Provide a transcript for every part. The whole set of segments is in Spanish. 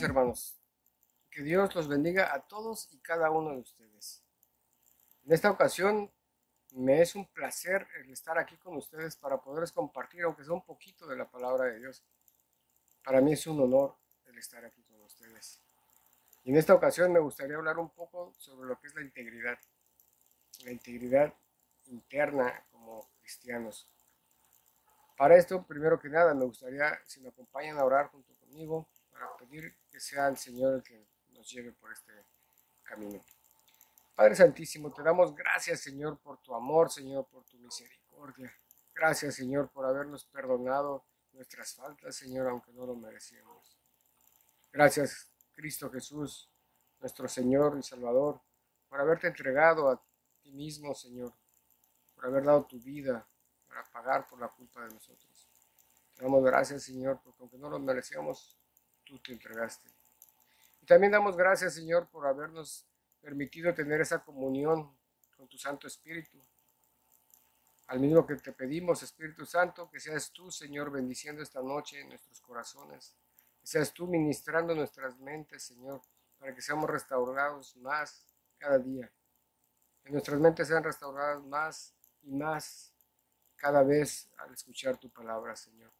hermanos. Que Dios los bendiga a todos y cada uno de ustedes. En esta ocasión me es un placer el estar aquí con ustedes para poderles compartir, aunque sea un poquito de la palabra de Dios. Para mí es un honor el estar aquí con ustedes. Y en esta ocasión me gustaría hablar un poco sobre lo que es la integridad interna como cristianos. Para esto, primero que nada, me gustaría, si me acompañan a orar junto conmigo, para pedir que sea el Señor el que nos lleve por este camino. Padre Santísimo, te damos gracias, Señor, por tu amor, Señor, por tu misericordia. Gracias, Señor, por habernos perdonado nuestras faltas, Señor, aunque no lo merecíamos. Gracias, Cristo Jesús, nuestro Señor y Salvador, por haberte entregado a ti mismo, Señor, por haber dado tu vida para pagar por la culpa de nosotros. Te damos gracias, Señor, porque aunque no lo merecíamos, tú te entregaste. Y también damos gracias, Señor, por habernos permitido tener esa comunión con tu Santo Espíritu. Al mismo que te pedimos, Espíritu Santo, que seas tú, Señor, bendiciendo esta noche en nuestros corazones. Que seas tú ministrando nuestras mentes, Señor, para que seamos restaurados más cada día. Que nuestras mentes sean restauradas más y más cada vez al escuchar tu palabra, Señor.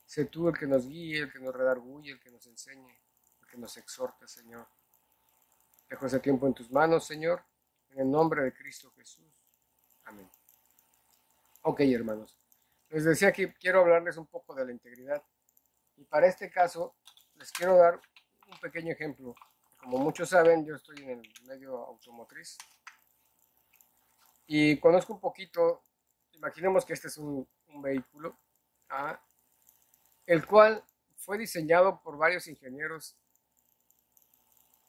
Sé tú el que nos guíe, el que nos redarguye, el que nos enseñe, el que nos exhorte, Señor. Dejo ese tiempo en tus manos, Señor, en el nombre de Cristo Jesús. Amén. Ok, hermanos. Les decía que quiero hablarles un poco de la integridad. Y para este caso, les quiero dar un pequeño ejemplo. Como muchos saben, yo estoy en el medio automotriz. Y conozco un poquito, imaginemos que este es un vehículo, el cual fue diseñado por varios ingenieros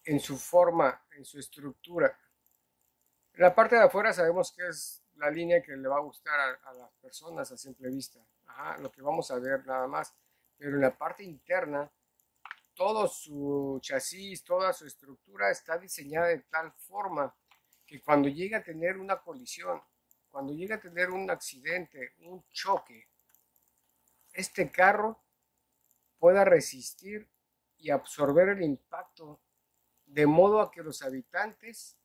en su forma, en su estructura. En la parte de afuera sabemos que es la línea que le va a gustar a las personas a simple vista, lo que vamos a ver nada más. Pero en la parte interna, todo su chasis, toda su estructura está diseñada de tal forma que cuando llega a tener una colisión, cuando llega a tener un accidente, un choque, este carro pueda resistir y absorber el impacto de modo a que los habitantes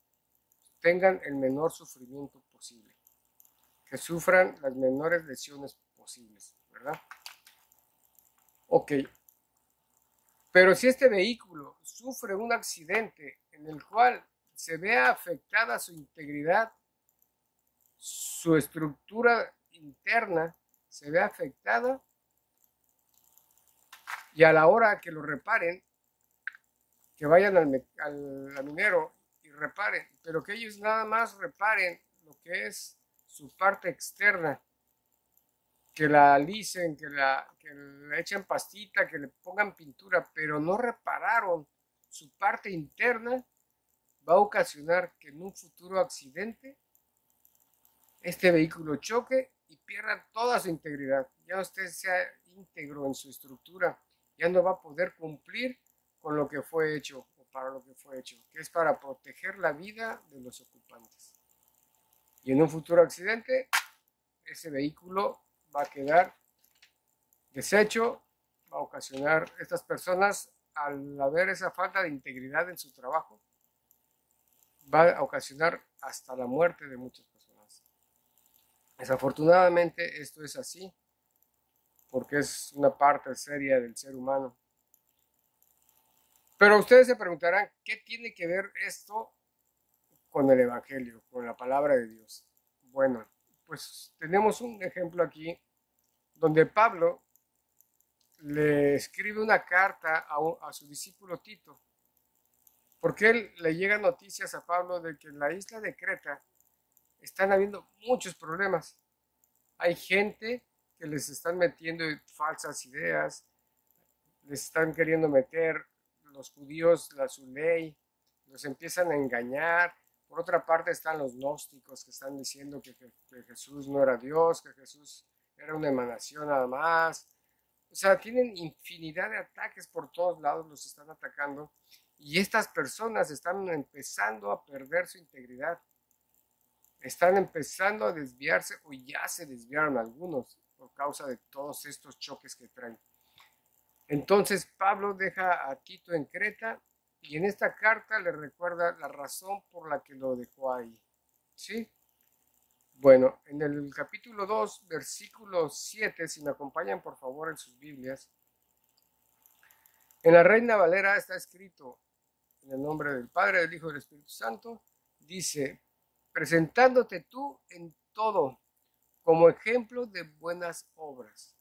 tengan el menor sufrimiento posible, que sufran las menores lesiones posibles, ¿verdad? Ok, pero si este vehículo sufre un accidente en el cual se vea afectada su integridad, su estructura interna se ve afectada, y a la hora que lo reparen, que vayan al laminero y reparen, pero que ellos nada más reparen lo que es su parte externa, que la alicen, que le echen pastita, que le pongan pintura, pero no repararon su parte interna, va a ocasionar que en un futuro accidente este vehículo choque y pierda toda su integridad. Ya usted sea íntegro en su estructura, ya no va a poder cumplir con lo que fue hecho o para lo que fue hecho, que es para proteger la vida de los ocupantes. Y en un futuro accidente, ese vehículo va a quedar deshecho, va a ocasionar estas personas, al haber esa falta de integridad en su trabajo, va a ocasionar hasta la muerte de muchas personas. Desafortunadamente esto es así, porque es una parte seria del ser humano. Pero ustedes se preguntarán, ¿qué tiene que ver esto con el Evangelio, con la palabra de Dios? Bueno, pues tenemos un ejemplo aquí donde Pablo le escribe una carta a su discípulo Tito, porque él le llega noticias a Pablo de que en la isla de Creta están habiendo muchos problemas. Hay gente que les están metiendo falsas ideas, les están queriendo meter los judíos su ley, los empiezan a engañar. Por otra parte están los gnósticos que están diciendo que Jesús no era Dios, que Jesús era una emanación nada más. O sea, tienen infinidad de ataques por todos lados, los están atacando. Y estas personas están empezando a perder su integridad. Están empezando a desviarse o ya se desviaron algunos por causa de todos estos choques que traen. Entonces Pablo deja a Tito en Creta y en esta carta le recuerda la razón por la que lo dejó ahí. ¿Sí? Bueno, en el capítulo 2, versículo 7, si me acompañan por favor en sus Biblias, en la Reina Valera está escrito, en el nombre del Padre, del Hijo y del Espíritu Santo, dice, presentándote tú en todo como ejemplo de buenas obras.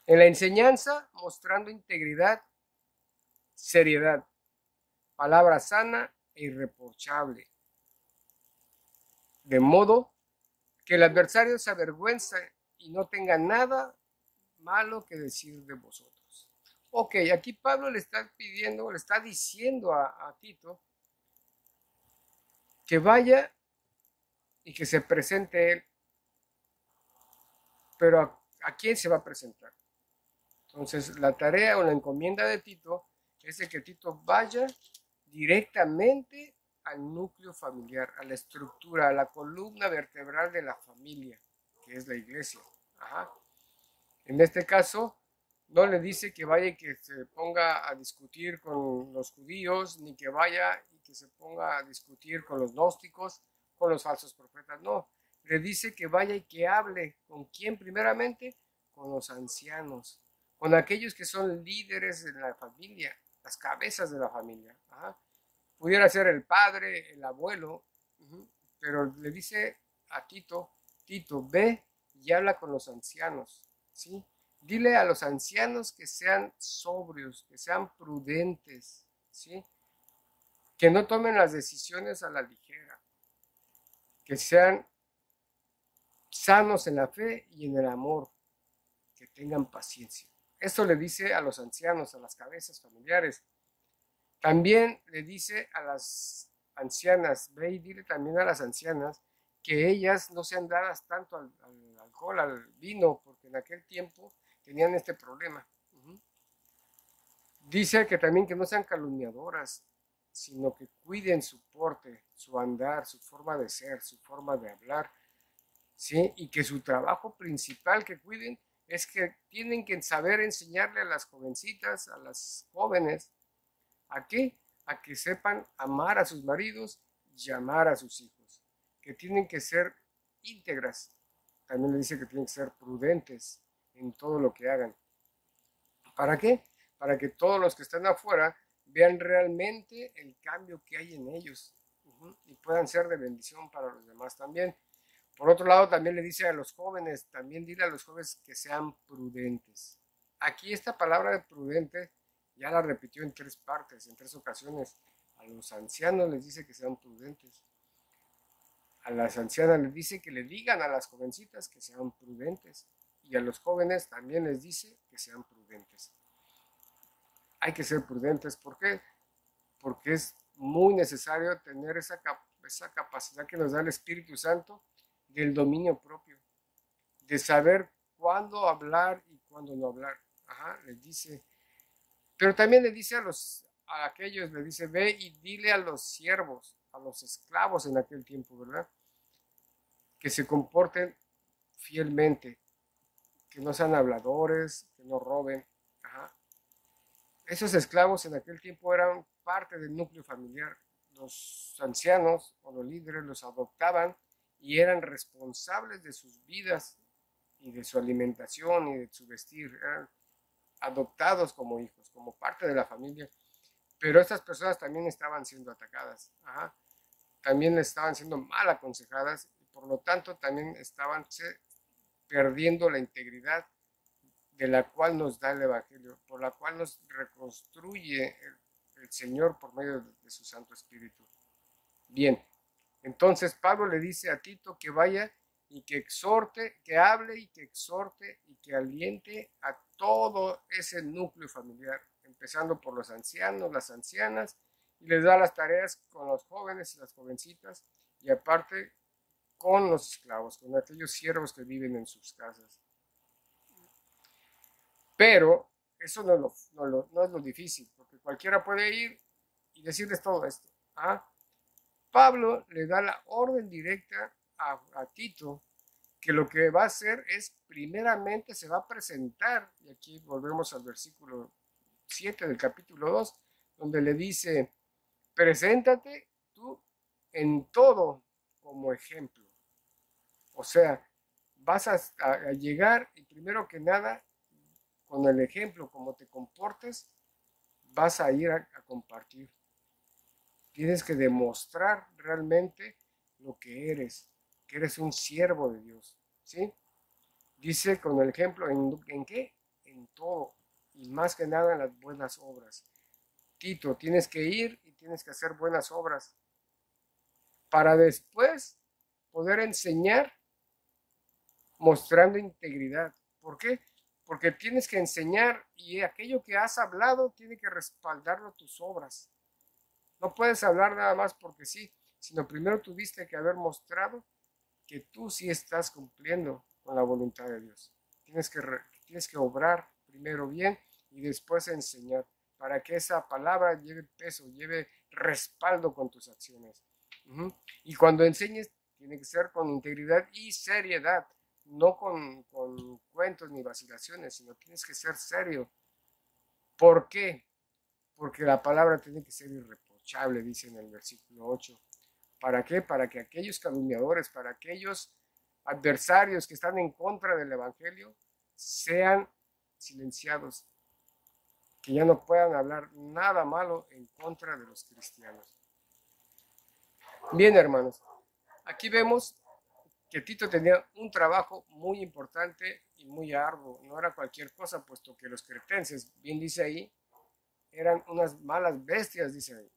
En la enseñanza, mostrando integridad, seriedad, palabra sana e irreprochable, de modo que el adversario se avergüence y no tenga nada malo que decir de vosotros. Ok, aquí Pablo le está pidiendo, le está diciendo a Tito que vaya y que se presente él, pero ¿a quién se va a presentar? Entonces, la tarea o la encomienda de Tito es de que Tito vaya directamente al núcleo familiar, a la estructura, a la columna vertebral de la familia, que es la iglesia. Ajá. En este caso, no le dice que vaya y que se ponga a discutir con los judíos, ni que vaya y que se ponga a discutir con los gnósticos, con los falsos profetas, no. Le dice que vaya y que hable con quién primeramente, con los ancianos, con aquellos que son líderes de la familia, las cabezas de la familia. Ajá. Pudiera ser el padre, el abuelo, pero le dice a Tito, Tito, ve y habla con los ancianos, ¿sí? Dile a los ancianos que sean sobrios, que sean prudentes, ¿sí? Que no tomen las decisiones a la ligera, que sean sanos en la fe y en el amor, que tengan paciencia. Esto le dice a los ancianos, a las cabezas familiares. También le dice a las ancianas, ve y dile también a las ancianas que ellas no sean dadas tanto al alcohol, al vino, porque en aquel tiempo tenían este problema. Dice que también que no sean calumniadoras, sino que cuiden su porte, su andar, su forma de ser, su forma de hablar, ¿sí? Y que su trabajo principal que cuiden es que tienen que saber enseñarle a las jovencitas, a las jóvenes, ¿a qué? A que sepan amar a sus maridos y amar a sus hijos, que tienen que ser íntegras. También le dice que tienen que ser prudentes en todo lo que hagan. ¿Para qué? Para que todos los que están afuera vean realmente el cambio que hay en ellos y puedan ser de bendición para los demás también. Por otro lado, también le dice a los jóvenes, también dile a los jóvenes que sean prudentes. Aquí esta palabra de prudente ya la repitió en tres partes, en tres ocasiones. A los ancianos les dice que sean prudentes. A las ancianas les dice que le digan a las jovencitas que sean prudentes. Y a los jóvenes también les dice que sean prudentes. Hay que ser prudentes. ¿Por qué? Porque es muy necesario tener esa capacidad que nos da el Espíritu Santo del dominio propio, de saber cuándo hablar y cuándo no hablar. Ajá, les dice. Pero también le dice a aquellos, le dice, ve y dile a los siervos, a los esclavos en aquel tiempo, ¿verdad? Que se comporten fielmente, que no sean habladores, que no roben. Ajá. Esos esclavos en aquel tiempo eran parte del núcleo familiar. Los ancianos o los líderes los adoptaban y eran responsables de sus vidas y de su alimentación y de su vestir. Eran adoptados como hijos, como parte de la familia. Pero estas personas también estaban siendo atacadas. Ajá. También estaban siendo mal aconsejadas y por lo tanto también estaban perdiendo la integridad de la cual nos da el Evangelio, por la cual nos reconstruye el Señor por medio de su Santo Espíritu. Bien, entonces Pablo le dice a Tito que vaya y que exhorte, que hable y que exhorte y que aliente a todo ese núcleo familiar, empezando por los ancianos, las ancianas, y les da las tareas con los jóvenes y las jovencitas, y aparte con los esclavos, con aquellos siervos que viven en sus casas. Pero eso no es lo difícil, porque cualquiera puede ir y decirles todo esto. ¿Ah? Pablo le da la orden directa a Tito que lo que va a hacer es, primeramente se va a presentar, y aquí volvemos al versículo 7 del capítulo 2, donde le dice, preséntate tú en todo como ejemplo. O sea, vas a llegar y primero que nada, con el ejemplo, como te comportes, vas a ir a compartir. Tienes que demostrar realmente lo que eres un siervo de Dios, ¿sí? Dice con el ejemplo, ¿en qué? En todo, y más que nada en las buenas obras. Tito, tienes que ir y tienes que hacer buenas obras para después poder enseñar mostrando integridad. ¿Por qué? Porque tienes que enseñar y aquello que has hablado tiene que respaldarlo tus obras. No puedes hablar nada más porque sí, sino primero tuviste que haber mostrado que tú sí estás cumpliendo con la voluntad de Dios. Tienes que obrar primero bien y después enseñar para que esa palabra lleve peso, lleve respaldo con tus acciones. Y cuando enseñes, tiene que ser con integridad y seriedad, no con cuentos ni vacilaciones, sino tienes que ser serio. ¿Por qué? Porque la palabra tiene que ser irreprochable, dice en el versículo 8. ¿Para qué? Para que aquellos calumniadores, para aquellos adversarios que están en contra del Evangelio, sean silenciados, que ya no puedan hablar nada malo en contra de los cristianos. Bien, hermanos, aquí vemos que Tito tenía un trabajo muy importante y muy arduo, no era cualquier cosa, puesto que los cretenses, bien dice ahí, eran unas malas bestias, dice ahí.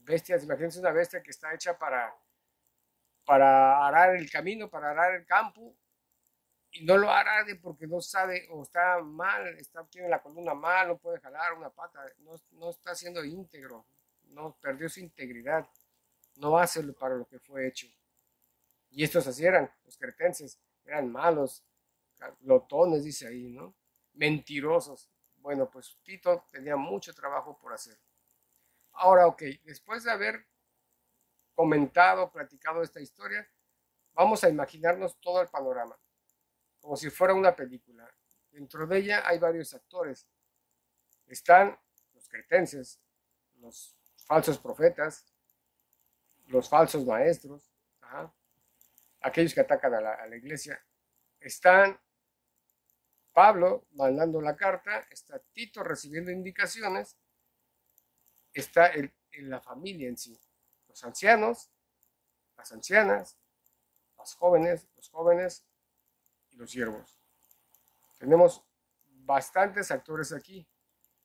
Bestias, imagínense una bestia que está hecha para arar el camino, para arar el campo, y no lo hará porque no sabe o está mal, tiene la columna mal, no puede jalar una pata, no está siendo íntegro, no perdió su integridad, no hace para lo que fue hecho. Y estos así eran, los cretenses, eran malos, glotones, dice ahí, ¿no? Mentirosos. Bueno, pues Tito tenía mucho trabajo por hacer. Ahora, ok, después de haber comentado, platicado esta historia, vamos a imaginarnos todo el panorama, como si fuera una película. Dentro de ella hay varios actores. Están los cretenses, los falsos profetas, los falsos maestros, aquellos que atacan a la iglesia. Están Pablo mandando la carta, está Tito recibiendo indicaciones, está la familia en sí, los ancianos, las ancianas, los jóvenes y los siervos. Tenemos bastantes actores aquí.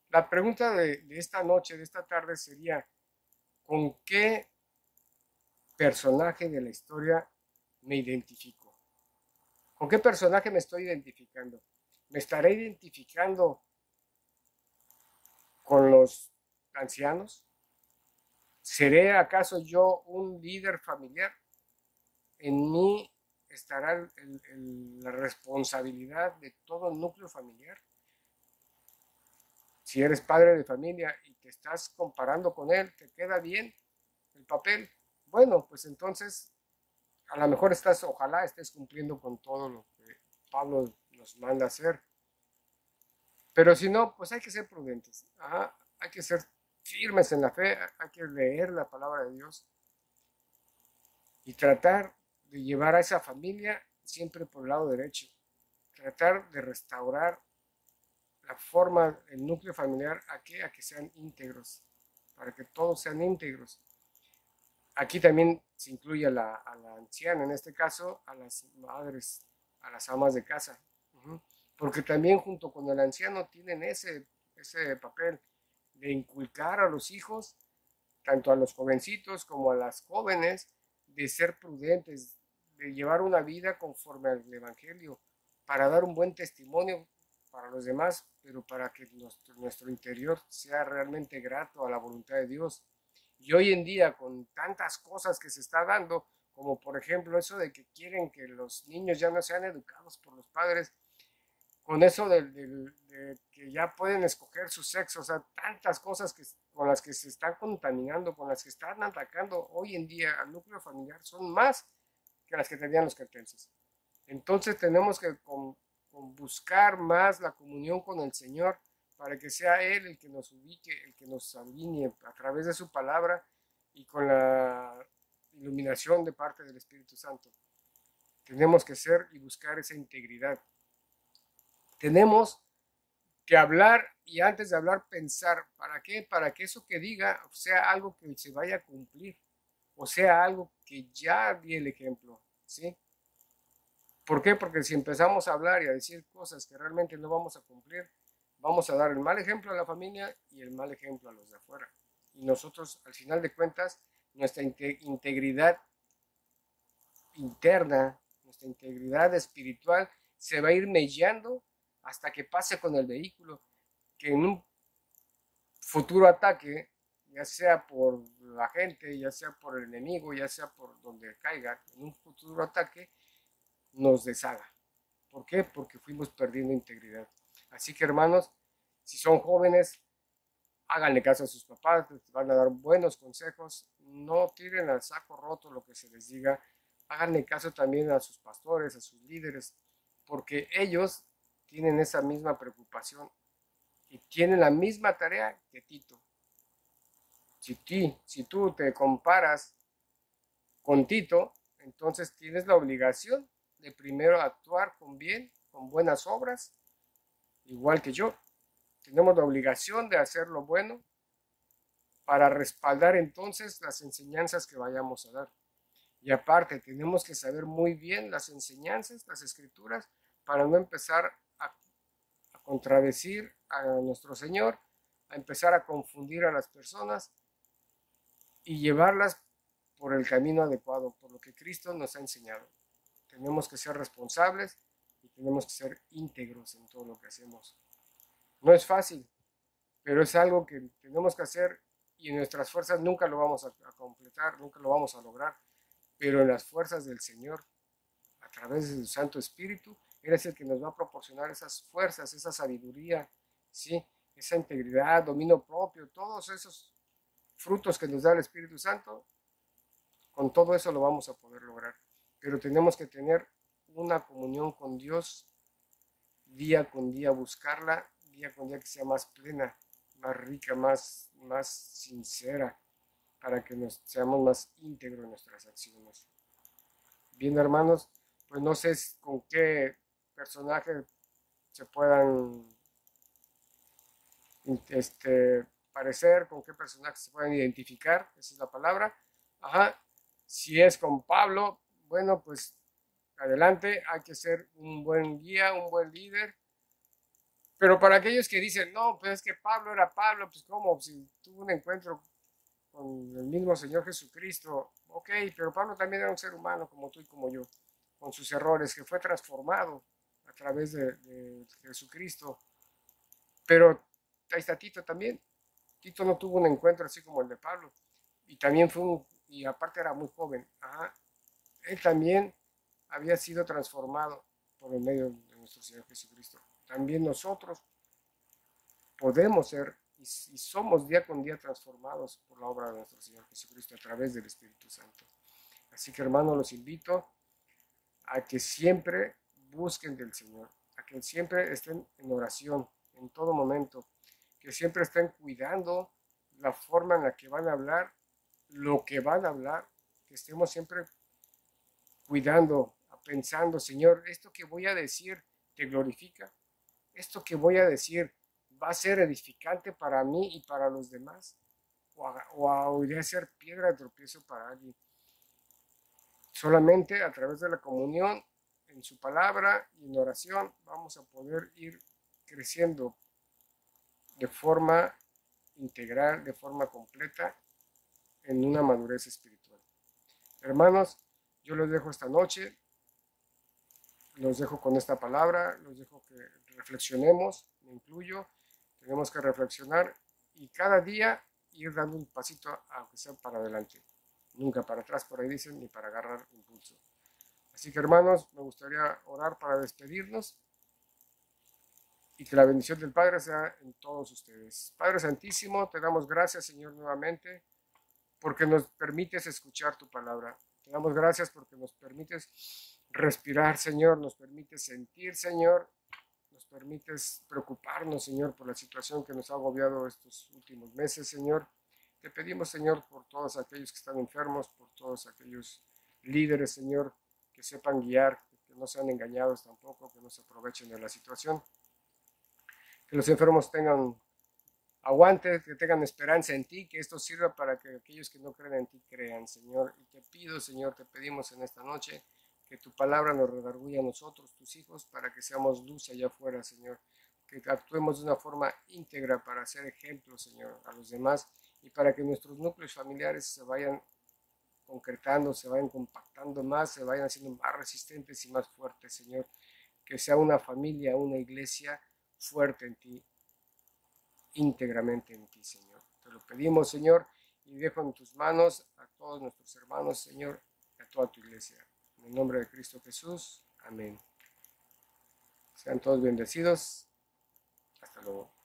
La pregunta de esta noche, de esta tarde sería, ¿con qué personaje de la historia me identifico? ¿Con qué personaje me estoy identificando? ¿Me estaré identificando con los ancianos? ¿Seré acaso yo un líder familiar? En mí estará la responsabilidad de todo el núcleo familiar. Si eres padre de familia y te estás comparando con él, ¿te queda bien el papel? Bueno, pues entonces a lo mejor ojalá estés cumpliendo con todo lo que Pablo nos manda a hacer. Pero si no, pues hay que ser prudentes. Hay que ser firmes en la fe, hay que leer la palabra de Dios y tratar de llevar a esa familia siempre por el lado derecho. Tratar de restaurar la forma, el núcleo familiar a que sean íntegros, para que todos sean íntegros. Aquí también se incluye a la anciana, en este caso a las madres, a las amas de casa, porque también junto con el anciano tienen ese papel de inculcar a los hijos, tanto a los jovencitos como a las jóvenes, de ser prudentes, de llevar una vida conforme al Evangelio, para dar un buen testimonio para los demás, pero para que nuestro interior sea realmente grato a la voluntad de Dios. Y hoy en día, con tantas cosas que se está dando, como por ejemplo eso de que quieren que los niños ya no sean educados por los padres, con eso de que ya pueden escoger su sexo, o sea, tantas cosas con las que se están contaminando, con las que están atacando hoy en día al núcleo familiar, son más que las que tenían los cretenses. Entonces tenemos que con buscar más la comunión con el Señor para que sea Él el que nos ubique, el que nos alinee a través de su palabra y con la iluminación de parte del Espíritu Santo. Tenemos que ser y buscar esa integridad. Tenemos que hablar y antes de hablar pensar. ¿Para qué? Para que eso que diga sea algo que se vaya a cumplir o sea algo que ya di el ejemplo, ¿sí? ¿Por qué? Porque si empezamos a hablar y a decir cosas que realmente no vamos a cumplir, vamos a dar el mal ejemplo a la familia y el mal ejemplo a los de afuera. Y nosotros, al final de cuentas, nuestra integridad interna, nuestra integridad espiritual se va a ir mellando hasta que pase con el vehículo, que en un futuro ataque, ya sea por la gente, ya sea por el enemigo, ya sea por donde caiga, en un futuro ataque nos deshaga. ¿Por qué? Porque fuimos perdiendo integridad. Así que hermanos, si son jóvenes, háganle caso a sus papás, les van a dar buenos consejos, no tiren al saco roto lo que se les diga, háganle caso también a sus pastores, a sus líderes, porque ellos tienen esa misma preocupación y tienen la misma tarea que Tito. Si tú te comparas con Tito, entonces tienes la obligación de primero actuar con bien, con buenas obras, igual que yo. Tenemos la obligación de hacer lo bueno para respaldar entonces las enseñanzas que vayamos a dar. Y aparte, tenemos que saber muy bien las enseñanzas, las escrituras, para no empezar a contradecir a nuestro Señor, a empezar a confundir a las personas y llevarlas por el camino adecuado, por lo que Cristo nos ha enseñado. Tenemos que ser responsables y tenemos que ser íntegros en todo lo que hacemos. No es fácil, pero es algo que tenemos que hacer y en nuestras fuerzas nunca lo vamos a completar, nunca lo vamos a lograr, pero en las fuerzas del Señor, a través de su Santo Espíritu, Él es el que nos va a proporcionar esas fuerzas, esa sabiduría, ¿sí? Esa integridad, dominio propio, todos esos frutos que nos da el Espíritu Santo, con todo eso lo vamos a poder lograr. Pero tenemos que tener una comunión con Dios día con día, buscarla día con día que sea más plena, más rica, más sincera, para que seamos más íntegros en nuestras acciones. Bien, hermanos, pues no sé con qué personaje se puedan parecer, con qué personaje se puedan identificar, esa es la palabra. Ajá, si es con Pablo, bueno, pues adelante, hay que ser un buen guía, un buen líder. Pero para aquellos que dicen, no, pues es que Pablo era Pablo, pues cómo, si tuvo un encuentro con el mismo Señor Jesucristo, ok, pero Pablo también era un ser humano como tú y como yo, con sus errores, que fue transformado a través de Jesucristo. Pero ahí está Tito también. Tito no tuvo un encuentro así como el de Pablo. Y también y aparte era muy joven. Ajá. Él también había sido transformado por el medio de nuestro Señor Jesucristo. También nosotros podemos ser y somos día con día transformados por la obra de nuestro Señor Jesucristo a través del Espíritu Santo. Así que hermanos, los invito a que siempre busquen del Señor, a que siempre estén en oración en todo momento, que siempre estén cuidando la forma en la que van a hablar, lo que van a hablar, que estemos siempre cuidando, pensando, Señor, esto que voy a decir te glorifica, esto que voy a decir va a ser edificante para mí y para los demás, o iré a ser piedra de tropiezo para alguien. Solamente a través de la comunión, en su palabra y en oración, vamos a poder ir creciendo de forma integral, de forma completa, en una madurez espiritual. Hermanos, yo los dejo esta noche, los dejo con esta palabra, los dejo que reflexionemos, me incluyo, tenemos que reflexionar y cada día ir dando un pasito, aunque sea para adelante, nunca para atrás, por ahí dicen, ni para agarrar impulso. Así que hermanos, me gustaría orar para despedirnos y que la bendición del Padre sea en todos ustedes. Padre Santísimo, te damos gracias, Señor, nuevamente, porque nos permites escuchar tu palabra. Te damos gracias porque nos permites respirar, Señor, nos permites sentir, Señor, nos permites preocuparnos, Señor, por la situación que nos ha agobiado estos últimos meses, Señor. Te pedimos, Señor, por todos aquellos que están enfermos, por todos aquellos líderes, Señor, que sepan guiar, que no sean engañados tampoco, que no se aprovechen de la situación. Que los enfermos tengan aguante, que tengan esperanza en ti, que esto sirva para que aquellos que no creen en ti crean, Señor. Y te pido, Señor, te pedimos en esta noche que tu palabra nos redarguya a nosotros, tus hijos, para que seamos luz allá afuera, Señor. Que actuemos de una forma íntegra para ser ejemplo, Señor, a los demás y para que nuestros núcleos familiares se vayan concretando, se vayan compactando más, se vayan haciendo más resistentes y más fuertes, Señor. Que sea una familia, una iglesia fuerte en ti, íntegramente en ti, Señor. Te lo pedimos, Señor, y dejo en tus manos a todos nuestros hermanos, Señor, y a toda tu iglesia. En el nombre de Cristo Jesús. Amén. Sean todos bendecidos. Hasta luego.